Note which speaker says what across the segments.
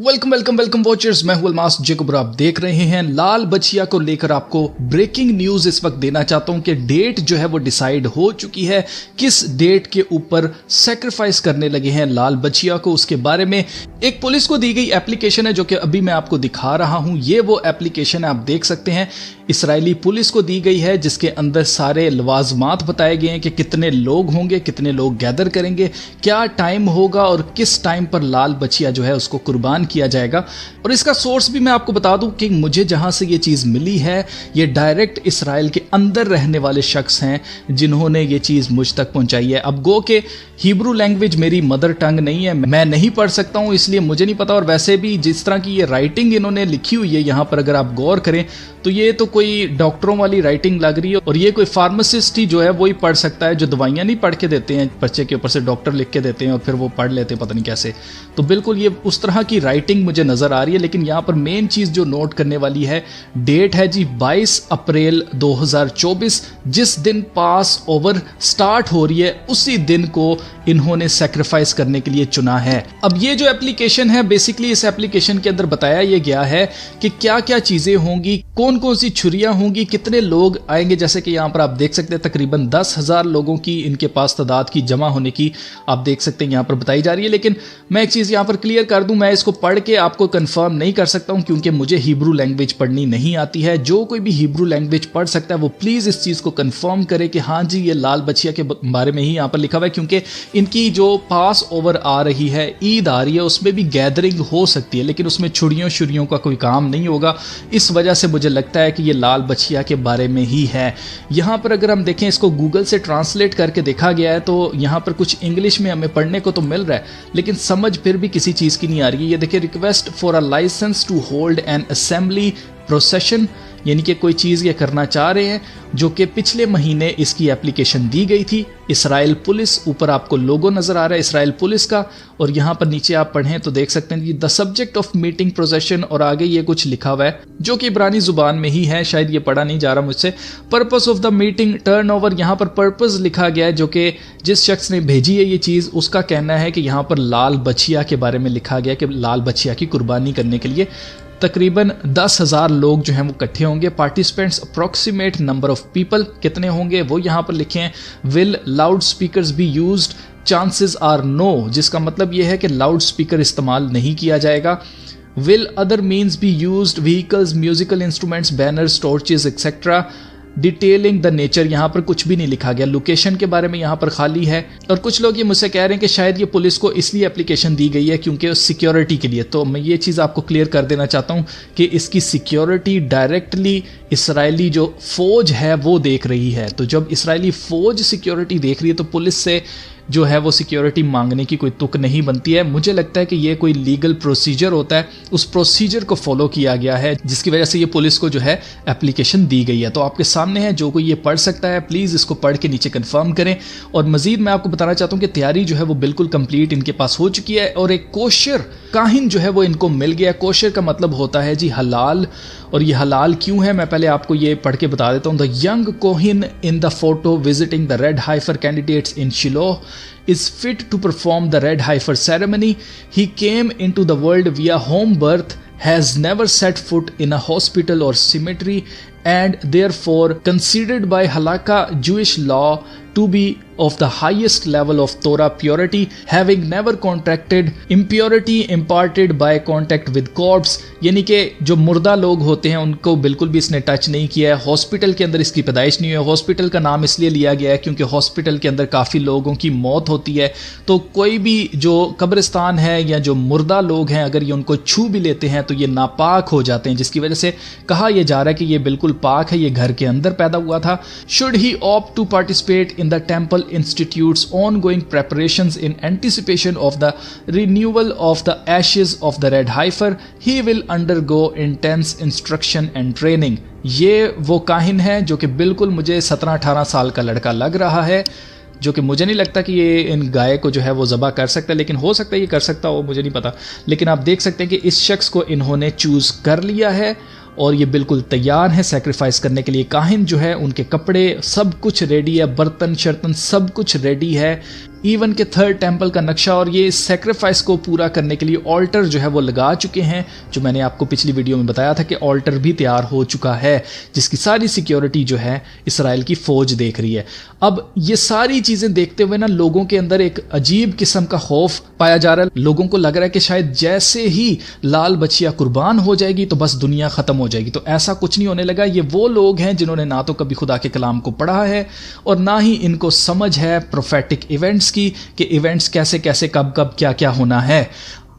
Speaker 1: Welcome welcome welcome watchers, मैं हूं Almas Jacob और आप देख रहे हैं लाल बछिया को लेकर आपको ब्रेकिंग न्यूज इस वक्त देना चाहता हूं कि डेट जो है वो डिसाइड हो चुकी है। किस डेट के ऊपर सैक्रिफाइस करने लगे हैं लाल बछिया को, उसके बारे में एक पुलिस को दी गई एप्लीकेशन है जो कि अभी मैं आपको दिखा रहा हूं। ये वो एप्लीकेशन है, आप देख सकते हैं, इसराइली पुलिस को दी गई है, जिसके अंदर सारे लवाजमात बताए गए हैं कि कितने लोग होंगे, कितने लोग गैदर करेंगे, क्या टाइम होगा और किस टाइम पर लाल बछिया जो है उसको कुर्बान किया जाएगा। और इसका सोर्स भी मैं आपको बता दूं कि मुझे जहां से ये चीज मिली है, ये डायरेक्ट इसराइल के अंदर रहने वाले शख्स हैं जिन्होंने ये चीज मुझ तक पहुंचाई है। अब गो के हिब्रू लैंग्वेज मेरी मदर टंग नहीं है, मैं नहीं पढ़ सकता हूं, इसलिए मुझे नहीं पता। और वैसे भी जिस तरह की ये राइटिंग इन्होंने लिखी हुई है यहां पर, अगर आप गौर करें तो ये तो कोई डॉक्टरों वाली राइटिंग लग रही है। और ये कोई फार्मासिस्ट ही जो है वो ही पढ़ सकता है, जो दवाइयां नहीं पढ़ के देते हैं पर्चे के ऊपर से, डॉक्टर लिख के देते हैं और फिर वो पढ़ लेते हैं पता नहीं कैसे। तो बिल्कुल ये उस तरह की राइटिंग मुझे नजर आ रही है। लेकिन यहां पर मेन चीज जो नोट करने वाली है, डेट है जी 22 अप्रैल 2024। जिस दिन पास ओवर स्टार्ट हो रही है उसी दिन को इन्होंने सैक्रिफाइस करने के लिए चुना है। अब ये जो एप्लीकेशन है, बेसिकली इस एप्लीकेशन के अंदर बताया ये गया है कि क्या क्या चीजें होंगी, कौन कौन सी छुरियां होंगी, कितने लोग आएंगे। जैसे कि यहां पर आप देख सकते हैं तकरीबन 10,000 लोगों की इनके पास तादाद की जमा होने की आप देख सकते हैं यहां पर बताई जा रही है। लेकिन मैं एक चीज यहां पर क्लियर कर दूं, मैं इसको पढ़ के आपको कंफर्म नहीं कर सकता हूं क्योंकि मुझे हिब्रू लैंग्वेज पढ़नी नहीं आती है। जो कोई भी हिब्रू लैंग्वेज पढ़ सकता है वो प्लीज इस चीज को कंफर्म करे कि हाँ जी ये लाल बछिया के बारे में ही यहां पर लिखा हुआ है, क्योंकि इनकी जो पास ओवर आ रही है, ईद आ रही है, उसमें भी गैदरिंग हो सकती है, लेकिन उसमें छुड़ियों का कोई काम नहीं होगा। इस वजह से मुझे लगता है कि ये लाल बछिया के बारे में ही है। यहां पर अगर हम देखें, इसको गूगल से ट्रांसलेट करके देखा गया है तो यहां पर कुछ इंग्लिश में हमें पढ़ने को तो मिल रहा है, लेकिन समझ फिर भी किसी चीज की नहीं आ रही है। ये देखिए, request for a licence to hold an assembly procession, यानी कि कोई चीज़ ये करना चाह रहे हैं, जो कि पिछले महीने इसकी एप्लीकेशन दी गई थी। इसराइल पुलिस, ऊपर आपको लोगो नजर आ रहा है इसराइल पुलिस का, और यहाँ पर नीचे आप पढ़ें तो देख सकते हैं कि the subject of meeting procession, और आगे ये कुछ लिखा हुआ है जो कि इब्रानी जुबान में ही है, शायद ये पढ़ा नहीं जा रहा मुझसे। Purpose of the meeting turn over, यहाँ पर पर्पस लिखा गया है, जो कि जिस शख्स ने भेजी है ये चीज़ उसका कहना है कि यहाँ पर लाल बछिया के बारे में लिखा गया कि लाल बछिया की कुर्बानी करने के लिए तकरीबन 10,000 लोग जो हैं वो इकट्ठे होंगे। Participants approximate number of people, कितने होंगे वो यहाँ पर लिखे हैं। Will loud speakers be used, chances are no, जिसका मतलब ये है कि लाउड स्पीकर इस्तेमाल नहीं किया जाएगा। Will other means be used, vehicles, musical instruments, banners, torches etcetera. Detailing the nature, यहाँ पर कुछ भी नहीं लिखा गया। लोकेशन के बारे में यहाँ पर खाली है। और कुछ लोग ये मुझसे कह रहे हैं कि शायद ये पुलिस को इसलिए एप्लीकेशन दी गई है क्योंकि सिक्योरिटी के लिए। तो मैं ये चीज़ आपको क्लियर कर देना चाहता हूँ कि इसकी सिक्योरिटी डायरेक्टली इसराइली जो फौज है वो देख रही है। तो जब इसराइली फौज सिक्योरिटी देख रही है तो पुलिस से जो है वो सिक्योरिटी मांगने की कोई तुक नहीं बनती है। मुझे लगता है कि ये कोई लीगल प्रोसीजर होता है, उस प्रोसीजर को फॉलो किया गया है, जिसकी वजह से ये पुलिस को जो है एप्लीकेशन दी गई है। तो आपके सामने है, जो कोई ये पढ़ सकता है प्लीज़ इसको पढ़ के नीचे कंफर्म करें। और मजीद मैं आपको बताना चाहता हूँ कि तैयारी जो है वो बिल्कुल कंप्लीट इनके पास हो चुकी है, और एक कोशर काहिन जो है वो इनको मिल गया। कोशर का मतलब होता है जी हलाल, और ये हलाल क्यों है मैं पहले आपको ये पढ़ के बता देता हूँ। The young कोहिन in the photo visiting the red hyper candidates in Shiloh is fit to perform the red heifer ceremony. He came into the world via home birth, has never set foot in a hospital or cemetery, and therefore considered by halakha Jewish law to be of the highest level of Torah purity, having never contracted impurity imparted by contact with corpse, यानी कि जो मुर्दा लोग होते हैं उनको बिल्कुल भी इसने टच नहीं किया है। हॉस्पिटल के अंदर इसकी पैदाइश नहीं हुई है। हॉस्पिटल का नाम इसलिए लिया गया है क्योंकि हॉस्पिटल के अंदर काफ़ी लोगों की मौत होती है, तो कोई भी जो कब्रिस्तान है या जो मुर्दा लोग हैं अगर ये उनको छू भी लेते हैं तो ये नापाक हो जाते हैं, जिसकी वजह से कहा यह जा रहा है कि ये बिल्कुल पाक है, ये घर के अंदर पैदा हुआ था। Should he opt to participate in the temple institute's ongoing preparations in anticipation of the renewal of the ashes of the red heifer, he will undergo intense instruction and training. ये वो काहिन है जो कि बिल्कुल मुझे 17-18 साल का लड़का लग रहा है, जो कि मुझे नहीं लगता कि ये इन गाय को जो है वो ज़बह कर सकता है, लेकिन हो सकता है ये कर सकता हो, मुझे नहीं पता। लेकिन आप देख सकते हैं कि इस शख्स को इन्होंने चूज़ कर लिया है और ये बिल्कुल तैयार है सैक्रिफाइस करने के लिए। काहिन जो है उनके कपड़े सब कुछ रेडी है, बर्तन शर्तन सब कुछ रेडी है। इवन के थर्ड टेम्पल का नक्शा और ये सेक्रीफाइस को पूरा करने के लिए ऑल्टर जो है वो लगा चुके हैं, जो मैंने आपको पिछली वीडियो में बताया था कि ऑल्टर भी तैयार हो चुका है, जिसकी सारी सिक्योरिटी जो है इसराइल की फौज देख रही है। अब ये सारी चीजें देखते हुए ना लोगों के अंदर एक अजीब किस्म का खौफ पाया जा रहा है। लोगों को लग रहा है कि शायद जैसे ही लाल बछिया कुर्बान हो जाएगी तो बस दुनिया खत्म हो जाएगी। तो ऐसा कुछ नहीं होने लगा। ये वो लोग हैं जिन्होंने ना तो कभी खुदा के कलाम को पढ़ा है और ना ही इनको समझ है प्रोफेटिक इवेंट्स की कि इवेंट्स कैसे कैसे कब कब क्या क्या होना है।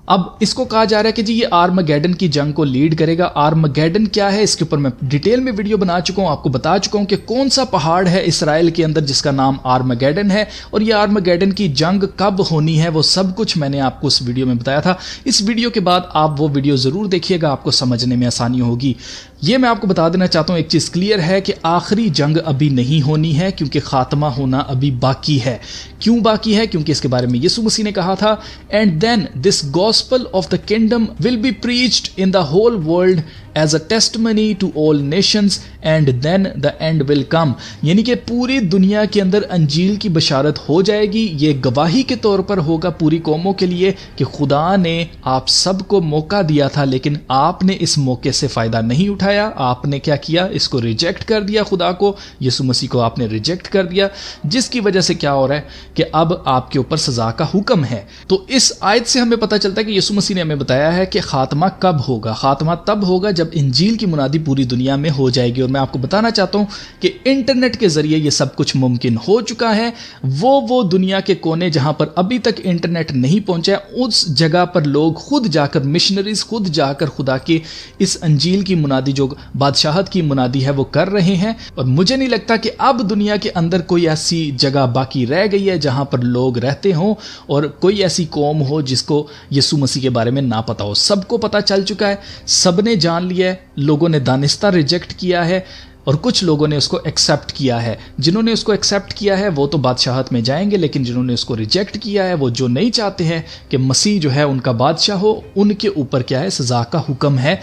Speaker 1: अब इसको कहा जा रहा है कि जी ये आर्मगेडन की जंग को लीड करेगा। आर्मगेडन क्या है, इसके ऊपर मैं डिटेल में वीडियो बना चुका हूं, आपको बता चुका हूं कि कौन सा पहाड़ है इसराइल के अंदर जिसका नाम आर्मगेडन है और ये आर्मगेडन की जंग कब होनी है वो सब कुछ मैंने आपको उस वीडियो में बताया था। इस वीडियो के बाद आप वो वीडियो जरूर देखिएगा, आपको समझने में आसानी होगी। ये मैं आपको बता देना चाहता हूं, एक चीज क्लियर है कि आखिरी जंग अभी नहीं होनी है क्योंकि खात्मा होना अभी बाकी है। क्यों बाकी है? क्योंकि इसके बारे में यीशु मसीह ने कहा था, and then this gospel of the kingdom will be preached in the whole world as a testimony to all nations and then the end will come. यानी कि पूरी दुनिया के अंदर अंजील की बशारत हो जाएगी। ये गवाही के तौर पर होगा पूरी कौमों के लिए कि खुदा ने आप सबको मौका दिया था लेकिन आपने इस मौके से फायदा नहीं उठाया। आपने क्या किया? इसको रिजेक्ट कर दिया। खुदा को, यीशु मसीह को आपने रिजेक्ट कर दिया, जिसकी वजह से क्या हो रहा है कि अब आपके ऊपर सजा का हुक्म है। तो इस आयत से हमें पता चलता है कि यीशु मसीह ने हमें बताया है कि खात्मा कब होगा। खात्मा तब होगा जब इंजील की मुनादी पूरी दुनिया में हो जाएगी। और मैं आपको बताना चाहता हूं कि इंटरनेट के जरिए यह सब कुछ मुमकिन हो चुका है। वो दुनिया के कोने जहां पर अभी तक इंटरनेट नहीं पहुंचा, उस जगह पर लोग खुद जाकर, मिशनरीज खुद जाकर खुदा के इस अंजील की मुनादी, जो बादशाहत की मुनादी है, वो कर रहे हैं। और मुझे नहीं लगता कि अब दुनिया के अंदर कोई ऐसी जगह बाकी रह गई है जहां पर लोग रहते हों और कोई ऐसी कौम हो जिसको यीशु मसीह के बारे में ना पता हो। सबको पता चल चुका है, सबने जान लिया है। लोगों ने दानिस्ता रिजेक्ट किया है और कुछ लोगों ने उसको एक्सेप्ट किया है। जिन्होंने उसको एक्सेप्ट किया है वो तो बादशाहत में जाएंगे, लेकिन जिन्होंने उसको रिजेक्ट किया है, वो जो नहीं चाहते हैं कि मसीह जो है उनका बादशाह हो, उनके ऊपर क्या है? सजा का हुक्म है।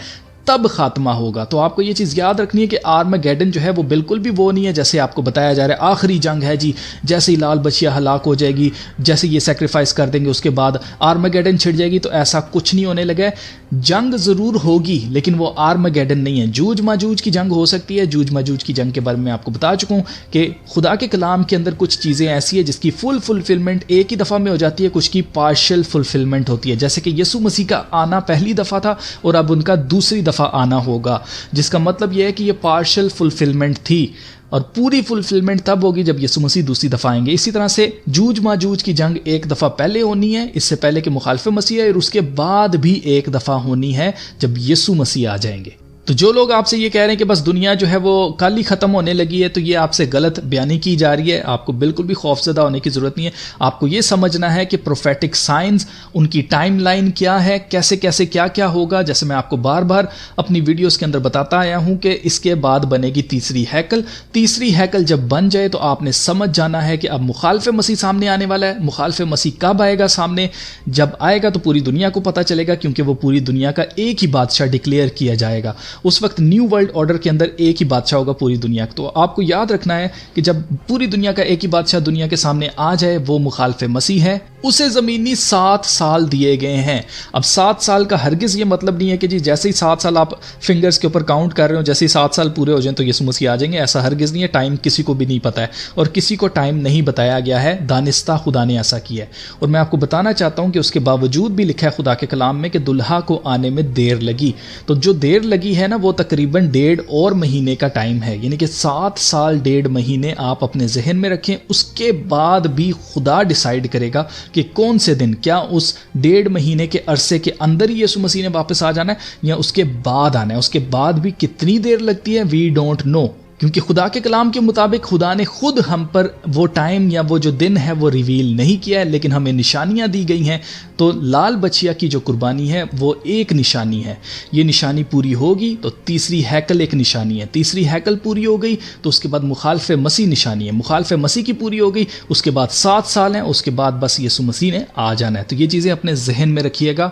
Speaker 1: तब खात्मा होगा। तो आपको ये चीज़ याद रखनी है कि आर्मगेडन जो है वो बिल्कुल भी वो नहीं है जैसे आपको बताया जा रहा है आखिरी जंग है जी, जैसे ही लाल बछिया हलाक हो जाएगी, जैसे ये सेक्रीफाइस कर देंगे उसके बाद आर्मगेडन छिड़ जाएगी। तो ऐसा कुछ नहीं होने लगा है। जंग ज़रूर होगी लेकिन वो आर्मगेडन नहीं है। जूझ माजूज की जंग हो सकती है। जूझ माजूज की जंग के बारे में आपको बता चुका हूँ कि खुदा के कलाम के अंदर कुछ चीज़ें ऐसी है जिसकी फुल फुलफिलमेंट एक ही दफ़ा में हो जाती है, कुछ की पार्शियल फुलफिलमेंट होती है। जैसे कि यीशु मसीह का आना पहली दफ़ा था और अब उनका दूसरी दफ़ा आना होगा, जिसका मतलब यह है कि यह पार्शियल फुलफिलमेंट थी और पूरी फुलफिलमेंट तब होगी जब यीशु मसीह दूसरी दफा आएंगे। इसी तरह से जूझ माजूज की जंग एक दफा पहले होनी है, इससे पहले कि मुखालिफ मसीह आए, और उसके बाद भी एक दफा होनी है जब यीशु मसीह आ जाएंगे। तो जो लोग आपसे ये कह रहे हैं कि बस दुनिया जो है वो कल ही ख़त्म होने लगी है, तो ये आपसे गलत बयानी की जा रही है। आपको बिल्कुल भी खौफजदा होने की ज़रूरत नहीं है। आपको ये समझना है कि प्रोफेटिक साइंस, उनकी टाइमलाइन क्या है, कैसे कैसे क्या क्या होगा। जैसे मैं आपको बार बार अपनी वीडियोस के अंदर बताता आया हूँ कि इसके बाद बनेगी तीसरी हैकल। तीसरी हैकल जब बन जाए तो आपने समझ जाना है कि अब मुखालिफ मसीह सामने आने वाला है। मुखालिफ मसीह कब आएगा सामने? जब आएगा तो पूरी दुनिया को पता चलेगा, क्योंकि वो पूरी दुनिया का एक ही बादशाह डिक्लेयर किया जाएगा। उस वक्त न्यू वर्ल्ड ऑर्डर के अंदर एक ही बादशाह होगा पूरी दुनिया का। तो आपको याद रखना है कि जब पूरी दुनिया का एक ही बादशाह दुनिया के सामने आ जाए, वो मुखालिफ मसीह है। उसे ज़मीनी 7 साल दिए गए हैं। अब 7 साल का हरगिज़ ये मतलब नहीं है कि जी जैसे ही 7 साल आप फिंगर्स के ऊपर काउंट कर रहे हो, जैसे ही 7 साल पूरे हो जाएं तो यीशु मसीह आ जाएंगे। ऐसा हरगिज़ नहीं है। टाइम किसी को भी नहीं पता है और किसी को टाइम नहीं बताया गया है। दानिस्ता खुदा ने ऐसा किया है। और मैं आपको बताना चाहता हूँ कि उसके बावजूद भी लिखा है खुदा के कलाम में कि दुल्हा को आने में देर लगी। तो जो देर लगी है ना, वो तकरीबन 1.5 और महीने का टाइम है। यानी कि 7 साल 1.5 महीने आप अपने जहन में रखें। उसके बाद भी खुदा डिसाइड करेगा कि कौन से दिन, क्या उस 1.5 महीने के अरसे के अंदर ही यीशु मसीह ने वापस आ जाना है या उसके बाद आना है। उसके बाद भी कितनी देर लगती है, वी डोंट नो, क्योंकि खुदा के कलाम के मुताबिक खुदा ने खुद हम पर वो टाइम या वो जो दिन है वो रिवील नहीं किया है, लेकिन हमें निशानियां दी गई हैं। तो लाल बछिया की जो कुर्बानी है वो एक निशानी है। ये निशानी पूरी होगी तो तीसरी हैकल एक निशानी है। तीसरी हैकल पूरी हो गई तो उसके बाद मुखालिफ मसीह निशानी है। मुखालिफ मसीह की पूरी हो गई, उसके बाद 7 साल हैं, उसके बाद बस यीशु मसीह ने आ जाना है। तो ये चीज़ें अपने जहन में रखिएगा।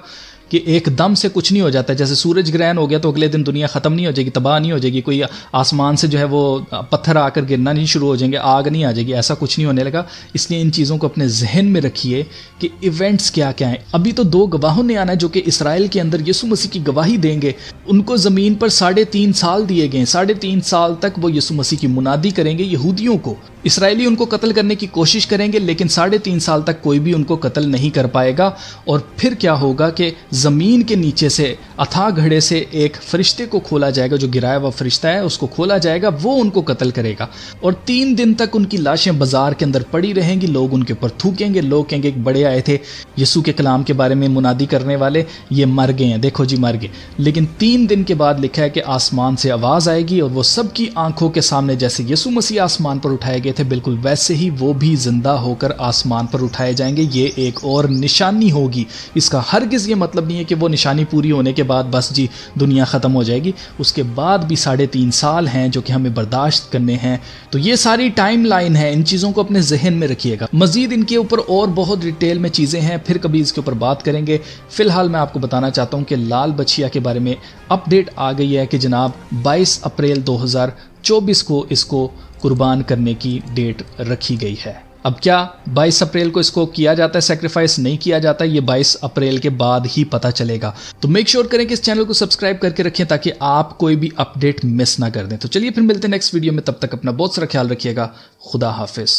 Speaker 1: कि एकदम से कुछ नहीं हो जाता। जैसे सूरज ग्रहण हो गया तो अगले दिन दुनिया ख़त्म नहीं हो जाएगी, तबाह नहीं हो जाएगी, कोई आसमान से जो है वो पत्थर आकर गिरना नहीं शुरू हो जाएंगे, आग नहीं आ जाएगी, ऐसा कुछ नहीं होने लगा। इसलिए इन चीज़ों को अपने जहन में रखिए कि इवेंट्स क्या क्या हैं। अभी तो 2 गवाहों ने आना है जो कि इसराइल के अंदर यीशु मसीह की गवाही देंगे। उनको ज़मीन पर 3.5 साल दिए गए, 3.5 साल तक वो यीशु मसीह की मुनादी करेंगे यहूदियों को। इसराइली उनको कत्ल करने की कोशिश करेंगे, लेकिन 3.5 साल तक कोई भी उनको कत्ल नहीं कर पाएगा। और फिर क्या होगा कि ज़मीन के नीचे से अथाह घड़े से एक फरिश्ते को खोला जाएगा, जो गिराया हुआ फरिश्ता है उसको खोला जाएगा, वो उनको कत्ल करेगा। और 3 दिन तक उनकी लाशें बाजार के अंदर पड़ी रहेंगी, लोग उनके ऊपर थूकेंगे, लोग कहेंगे एक बड़े आए थे यीशु के कलाम के बारे में मुनादी करने वाले, ये मर गए हैं, देखो जी मर गए। लेकिन 3 दिन के बाद लिखा है कि आसमान से आवाज़ आएगी और वो सबकी आंखों के सामने जैसे यीशु मसीह आसमान पर उठाए गए थे, बिल्कुल वैसे ही वो भी जिंदा होकर आसमान पर उठाए जाएंगे। ये एक और निशानी होगी। इसका हरगिज़ ये मतलब नहीं है कि वो निशानी पूरी होने के बाद बस जी दुनिया ख़त्म हो जाएगी। उसके बाद भी 3.5 साल हैं जो कि हमें बर्दाश्त करने हैं। तो ये सारी टाइम लाइन है, इन चीज़ों को अपने जहन में रखिएगा। मजीद इनके ऊपर और बहुत डिटेल में चीज़ें हैं, फिर कभी इसके ऊपर बात करेंगे। फिलहाल मैं आपको बताना चाहता हूँ कि लाल बछिया के बारे में अपडेट आ गई है कि जनाब 22 अप्रैल 2024 को इसको कुर्बान करने की डेट रखी गई है। अब क्या 22 अप्रैल को इसको किया जाता है सेक्रीफाइस, नहीं किया जाता, ये 22 अप्रैल के बाद ही पता चलेगा। तो मेक श्योर करें कि इस चैनल को सब्सक्राइब करके रखें ताकि आप कोई भी अपडेट मिस ना कर दें। तो चलिए फिर मिलते हैं नेक्स्ट वीडियो में, तब तक अपना बहुत सारा ख्याल रखिएगा। खुदा हाफिज।